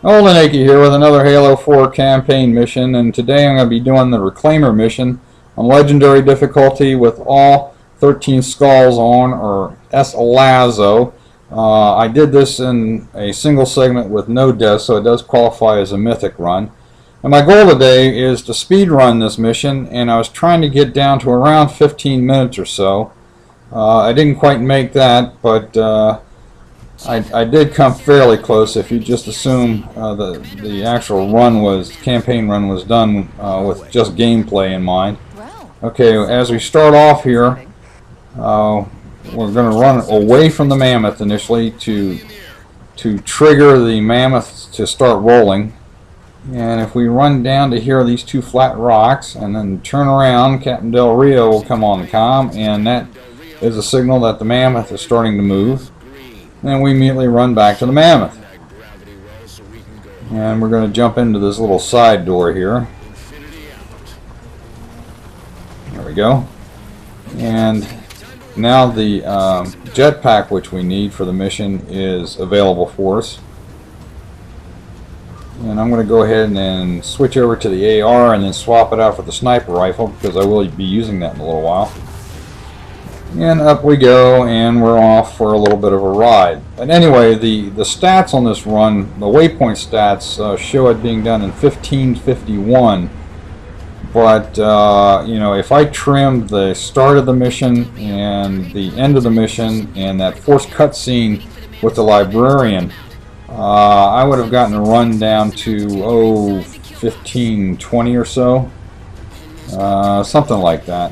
Old Naked here with another Halo 4 campaign mission, and today I'm going to be doing the Reclaimer mission on Legendary difficulty with all 13 skulls on, or SLASO. I did this in a single segment with no deaths, so it does qualify as a Mythic run. And my goal today is to speed run this mission, and I was trying to get down to around 15 minutes or so. I didn't quite make that, but I did come fairly close. If you just assume the actual campaign run was done with just gameplay in mind. Okay, as we start off here, we're going to run away from the mammoth initially to trigger the mammoth to start rolling. And if we run down to here, these two flat rocks, and then turn around, Captain Del Rio will come on the comm, and that is a signal that the mammoth is starting to move. Then we immediately run back to the mammoth. And we're going to jump into this little side door here. There we go. And now the jetpack which we need for the mission is available for us. And I'm going to go ahead and then switch over to the AR and then swap it out for the sniper rifle, because I will be using that in a little while. And up we go, and we're off for a little bit of a ride. But anyway, the stats on this run, the Waypoint stats, show it being done in 15:51. But you know, if I trimmed the start of the mission and the end of the mission and that forced cutscene with the Librarian, I would have gotten a run down to 15:20 or so, something like that.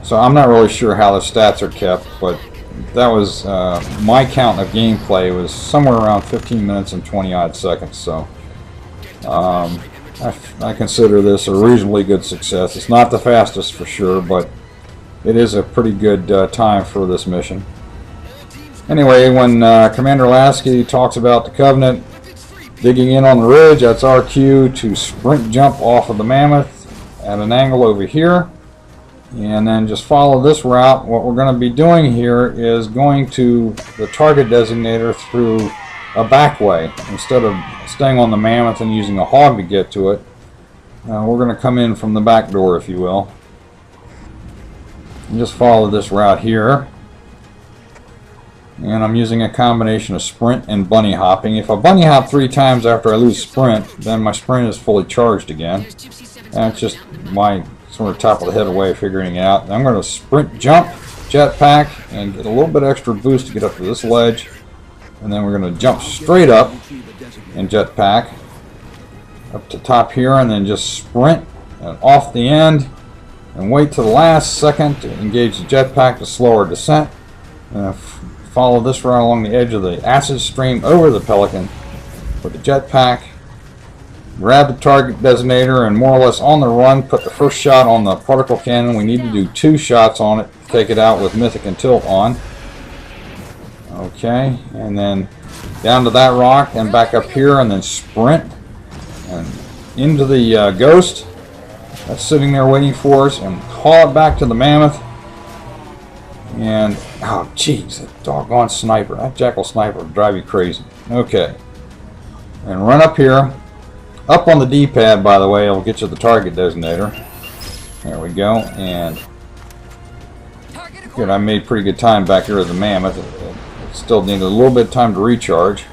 So I'm not really sure how the stats are kept, but that was my count of gameplay was somewhere around 15 minutes and 20 odd seconds. So I consider this a reasonably good success. It's not the fastest for sure, but it is a pretty good time for this mission. Anyway, when Commander Lasky talks about the Covenant digging in on the ridge, that's our cue to sprint jump off of the mammoth at an angle over here. And then just follow this route. What we're going to be doing here is going to the target designator through a back way. Instead of staying on the mammoth and using a hog to get to it, we're going to come in from the back door, if you will. And just follow this route here. And I'm using a combination of sprint and bunny hopping. If I bunny hop 3 times after I lose sprint, then my sprint is fully charged again. That's just my sort of top of the head way of figuring it out. And I'm going to sprint jump, jetpack, and get a little bit extra boost to get up to this ledge. And then we're going to jump straight up and jetpack up to top here, and then just sprint and off the end and wait to the last second to engage the jetpack to slow our descent. And follow this route along the edge of the acid stream over the Pelican with the jetpack. Grab the target designator and more or less on the run put the first shot on the particle cannon. We need to do 2 shots on it to take it out with Mythic and Tilt on. Okay, and then down to that rock and back up here, and then sprint and into the ghost that's sitting there waiting for us, and haul it back to the mammoth. And oh jeez, that doggone sniper, that jackal sniper will drive you crazy. Okay, and run up here. Up on the D-pad, by the way, it'll get you the target designator. There we go, and good, I made pretty good time back here with the mammoth. It still needed a little bit of time to recharge.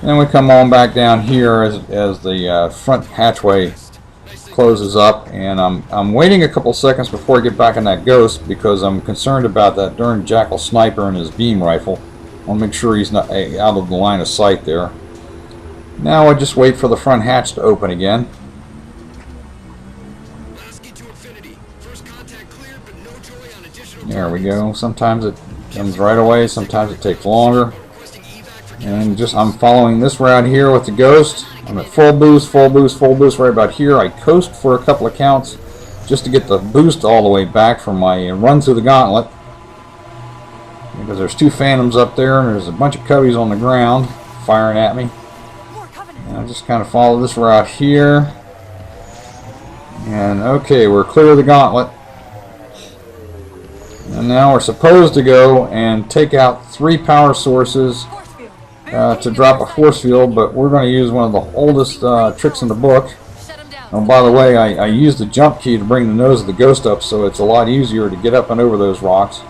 And then we come on back down here as the front hatchway closes up, and I'm waiting a couple seconds before I get back in that ghost because I'm concerned about that darn jackal sniper and his beam rifle. I want to make sure he's not out of the line of sight there. Now I just wait for the front hatch to open again. There we go. Sometimes it comes right away, sometimes it takes longer. And I'm following this route here with the ghost. I'm at full boost, full boost, full boost right about here. I coast for a couple of counts just to get the boost all the way back from my run through the gauntlet. Because there's 2 phantoms up there and there's a bunch of cubbies on the ground firing at me. And I just kind of follow this route here. And okay, we're clear of the gauntlet. And now we're supposed to go and take out 3 power sources to drop a force field, but we're going to use one of the oldest tricks in the book. And by the way, I used the jump key to bring the nose of the ghost up, so it's a lot easier to get up and over those rocks.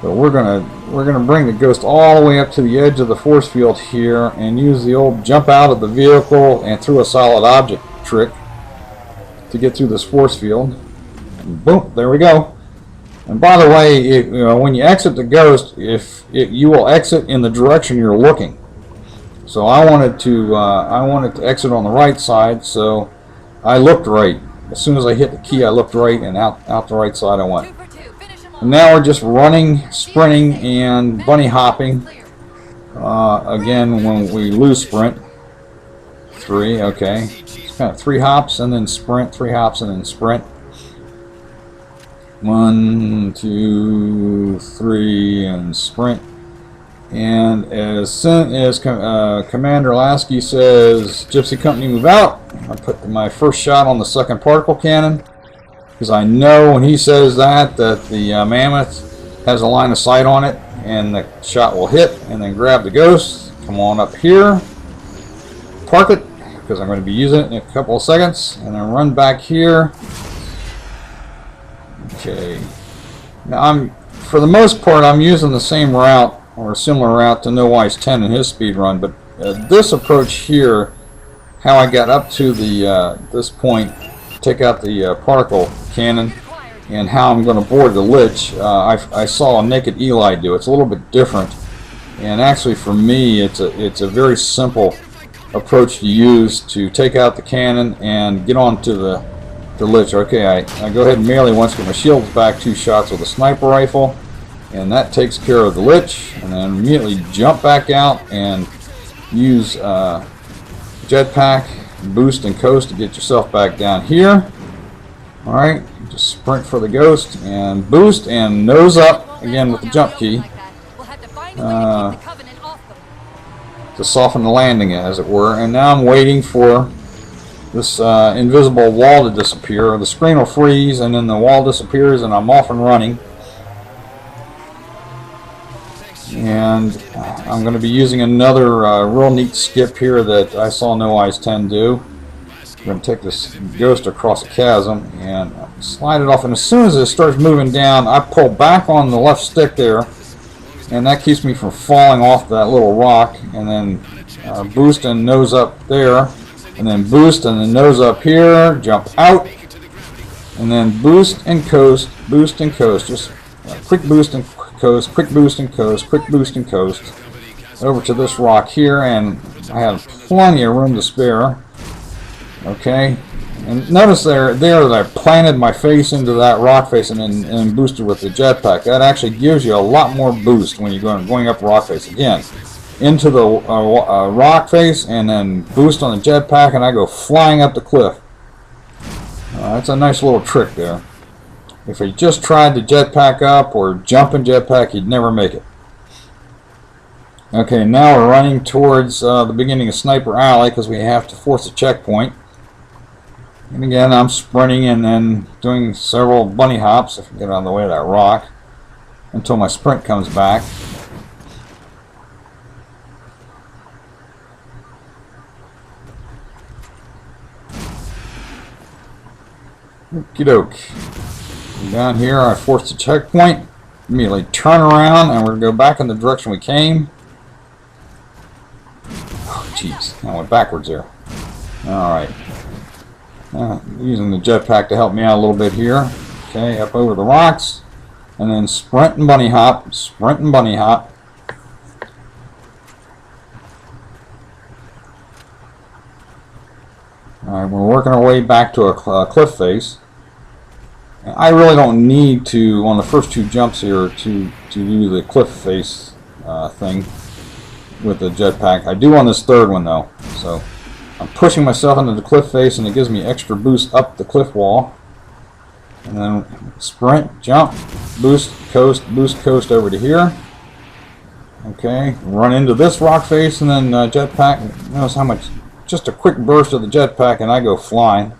But we're gonna bring the ghost all the way up to the edge of the force field here, and use the old jump out of the vehicle and through a solid object trick to get through this force field. And boom, there we go. And by the way, when you exit the ghost, you will exit in the direction you're looking. So I wanted to exit on the right side, so I looked right. As soon as I hit the key, I looked right, and out the right side I went. And now we're just running, sprinting, and bunny hopping. Again, when we lose sprint, 3. Okay, it's kind of 3 hops and then sprint, 3 hops and then sprint. 1, 2, 3, and sprint. And as soon as Commander Lasky says, Gypsy Company move out, I put my first shot on the second particle cannon, because I know when he says that the mammoth has a line of sight on it, and the shot will hit, and then grab the ghost, come on up here, park it, because I'm going to be using it in a couple of seconds, and then run back here. Okay. Now for the most part, I'm using the same route, or a similar route to No Wise 10 in his speed run, but this approach here, how I got up to this point, take out the particle cannon, and how I'm going to board the lich, I saw a Naked Eli do. It's a little bit different, and actually for me, it's a very simple approach to use to take out the cannon and get onto the lich. Okay, I go ahead and melee once, get my shields back, 2 shots with a sniper rifle. And that takes care of the lich, and then immediately jump back out and use jetpack, boost, and coast to get yourself back down here. Alright, just sprint for the ghost, and boost, and nose up, again with the jump key, to soften the landing, as it were. And now I'm waiting for this invisible wall to disappear. The screen will freeze, and then the wall disappears, and I'm off and running. And I'm going to be using another real neat skip here that I saw No Eyes 10 do. I'm going to take this ghost across a chasm and slide it off, and as soon as it starts moving down, I pull back on the left stick there, and that keeps me from falling off that little rock. And then boost and nose up there, and then boost and then nose up here, jump out, and then boost and coast, just quick boost and coast, quick boost and coast, quick boost and coast over to this rock here, and I have plenty of room to spare. Okay, and notice there that I planted my face into that rock face and boosted with the jetpack. That actually gives you a lot more boost when you're going up rock face. Again, into the rock face, and then boost on the jetpack, and I go flying up the cliff. That's a nice little trick there. If he just tried to jetpack up or jump in jetpack, he'd never make it. Okay, now we're running towards the beginning of Sniper Alley, because we have to force a checkpoint. And again, I'm sprinting and then doing several bunny hops, if I get out of the way of that rock, until my sprint comes back. Okie doke. Down here, I forced the checkpoint, immediately turn around, and we're going to go back in the direction we came. Oh, jeez, I went backwards there. Alright. Using the jetpack to help me out a little bit here. Okay, up over the rocks, and then sprint and bunny hop, sprint and bunny hop. Alright, we're working our way back to a cliff face. I really don't need to, on the first 2 jumps here, to do the cliff face thing with the jetpack. I do on this 3rd one though. So I'm pushing myself into the cliff face, and it gives me extra boost up the cliff wall. And then sprint, jump, boost, coast over to here. Okay, run into this rock face, and then jetpack. Notice how much, just a quick burst of the jetpack, and I go flying.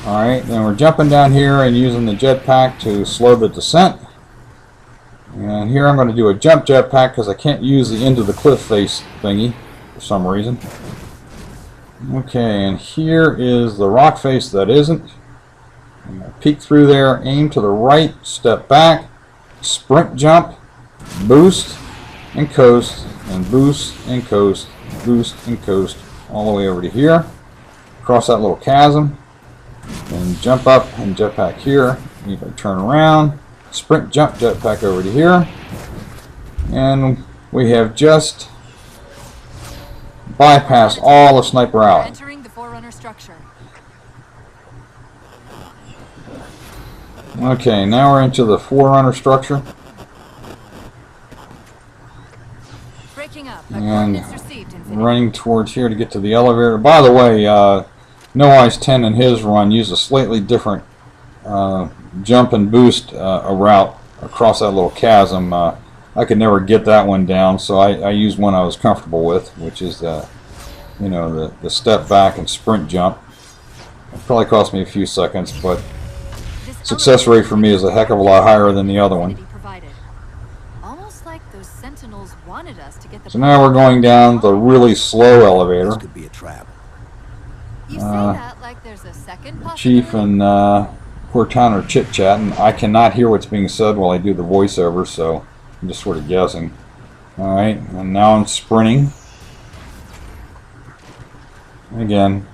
Alright, then we're jumping down here and using the jetpack to slow the descent. And here I'm going to do a jump jetpack because I can't use the end of the cliff face thingy for some reason. Okay, and here is the rock face that isn't. I'm going to peek through there, aim to the right, step back, sprint jump, boost and coast, and boost and coast, boost and coast, all the way over to here. Cross that little chasm, and jump up and jetpack here. You can turn around, sprint jump jetpack over to here, and we have just bypassed all of Sniper Alley. Entering the Forerunner structure. Okay, now we're into the Forerunner structure. Breaking up. And running towards here to get to the elevator. By the way, No Eyes 10 in his run used a slightly different jump and boost a route across that little chasm. I could never get that one down, so I used one I was comfortable with, which is you know, the step back and sprint jump. It probably cost me a few seconds, but success rate for me is a heck of a lot higher than the other one. Almost like those sentinels wanted us to get the. So now we're going down the really slow elevator. This could be a trap. You say that like there's a second Chief and Cortana are chit-chatting. I cannot hear what's being said while I do the voiceover, so I'm just sort of guessing. Alright, and now I'm sprinting. Again.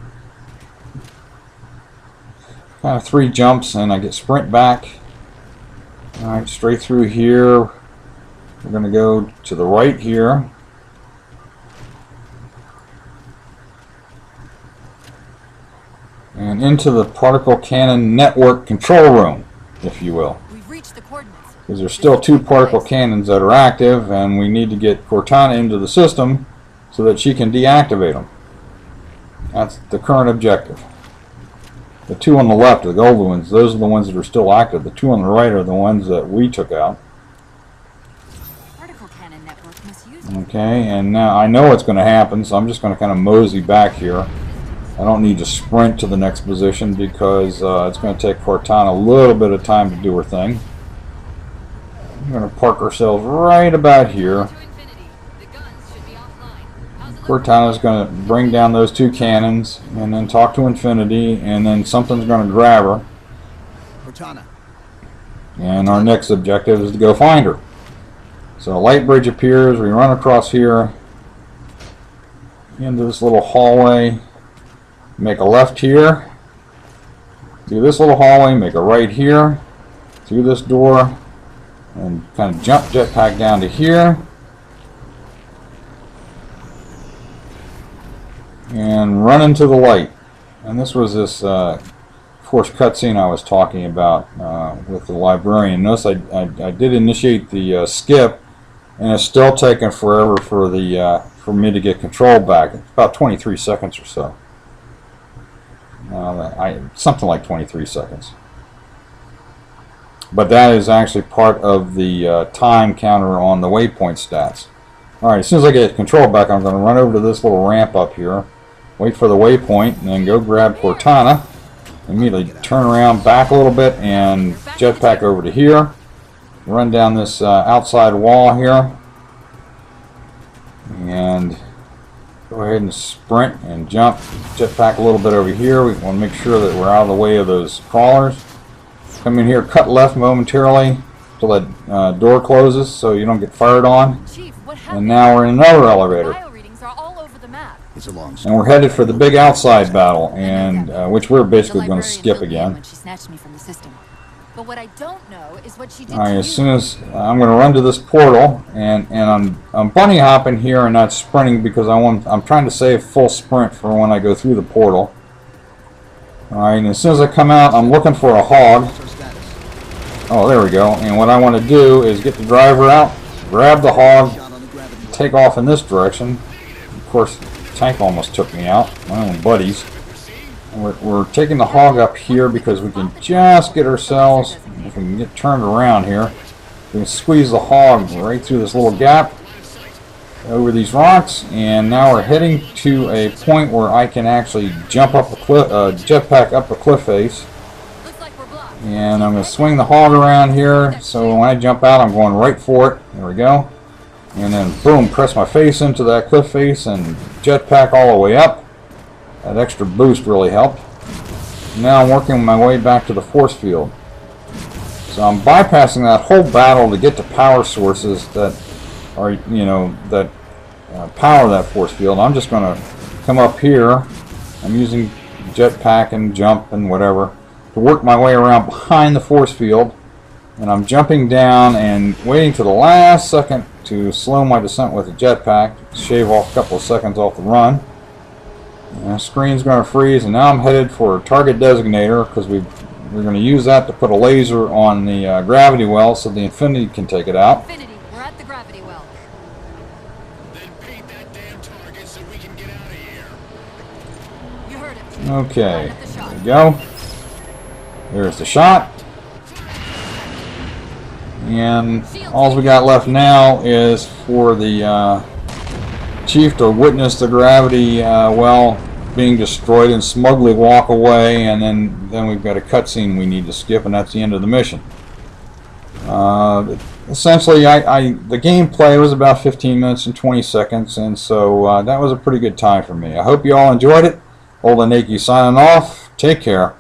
Kind of 3 jumps and I get sprint back. Alright, straight through here. We're going to go to the right here. And into the Particle Cannon network control room, if you will. We've reached the coordinates. Because there's still 2 particle cannons that are active, and we need to get Cortana into the system so that she can deactivate them. That's the current objective. The 2 on the left are the golden ones. Those are the ones that are still active. The 2 on the right are the ones that we took out. Particle cannon network misused. Okay, and now I know what's going to happen, so I'm just going to kind of mosey back here. I don't need to sprint to the next position because it's going to take Cortana a little bit of time to do her thing. We're going to park ourselves right about here. Cortana's going to bring down those 2 cannons and then talk to Infinity, and then something's going to grab her. Cortana. And our next objective is to go find her. So a light bridge appears. We run across here into this little hallway. Make a left here. Through this little hallway, make a right here. Through this door. And kind of jump jetpack down to here. And run into the light. And this was this forced cutscene I was talking about with the Librarian. Notice I did initiate the skip, and it's still taking forever for the for me to get control back. It's about 23 seconds or so. Something like 23 seconds. But that is actually part of the time counter on the Waypoint stats. Alright, as soon as I get control back, I'm going to run over to this little ramp up here, wait for the Waypoint, and then go grab Cortana. Immediately turn around, back a little bit, and jetpack over to here. Run down this outside wall here. And go ahead and sprint and jump. Jetpack a little bit over here. We want to make sure that we're out of the way of those crawlers. Come in here, cut left momentarily till that door closes so you don't get fired on. Chief, what And now we're in another elevator. Bio readings are all over the map. It's a long And we're headed for the big outside battle, and which we're basically going to skip again. When she snatched me from the system. But what I don't know is what she did Alright, to as you. soon as I'm going to run to this portal, and I'm bunny hopping here and not sprinting because I'm trying to save full sprint for when I go through the portal. Alright, and as soon as I come out, I'm looking for a hog. Oh, there we go. And what I want to do is get the driver out, grab the hog, take off in this direction. Of course, the tank almost took me out, my own buddies. We're taking the hog up here because we can just get ourselves, if we can get turned around here, we can squeeze the hog right through this little gap over these rocks, and now we're heading to a point where I can actually jump up a cliff, jetpack up a cliff face. Looks like we're blocked. And I'm going to swing the hog around here, so when I jump out I'm going right for it. There we go. And then boom, press my face into that cliff face and jetpack all the way up. That extra boost really helped. Now I'm working my way back to the force field. So I'm bypassing that whole battle to get to power sources that are, you know, that power that force field. I'm just going to come up here. I'm using jetpack and jump and whatever to work my way around behind the force field. And I'm jumping down and waiting to the last second to slow my descent with the jetpack, shave off a couple of seconds off the run. And the screen's going to freeze, and now I'm headed for a target designator because we're going to use that to put a laser on the gravity well so the Infinity can take it out. Infinity, we're at the gravity well. Then paint that damn target so we can get out of here. You heard it. Okay, Line up the shot. there we go. There's the shot. And all we got left now is for the Chief to witness the gravity well being destroyed and smugly walk away, and then we've got a cutscene we need to skip, and that's the end of the mission. Essentially, the gameplay was about 15 minutes and 20 seconds, and so that was a pretty good time for me. I hope you all enjoyed it. Old and Naked signing off. Take care.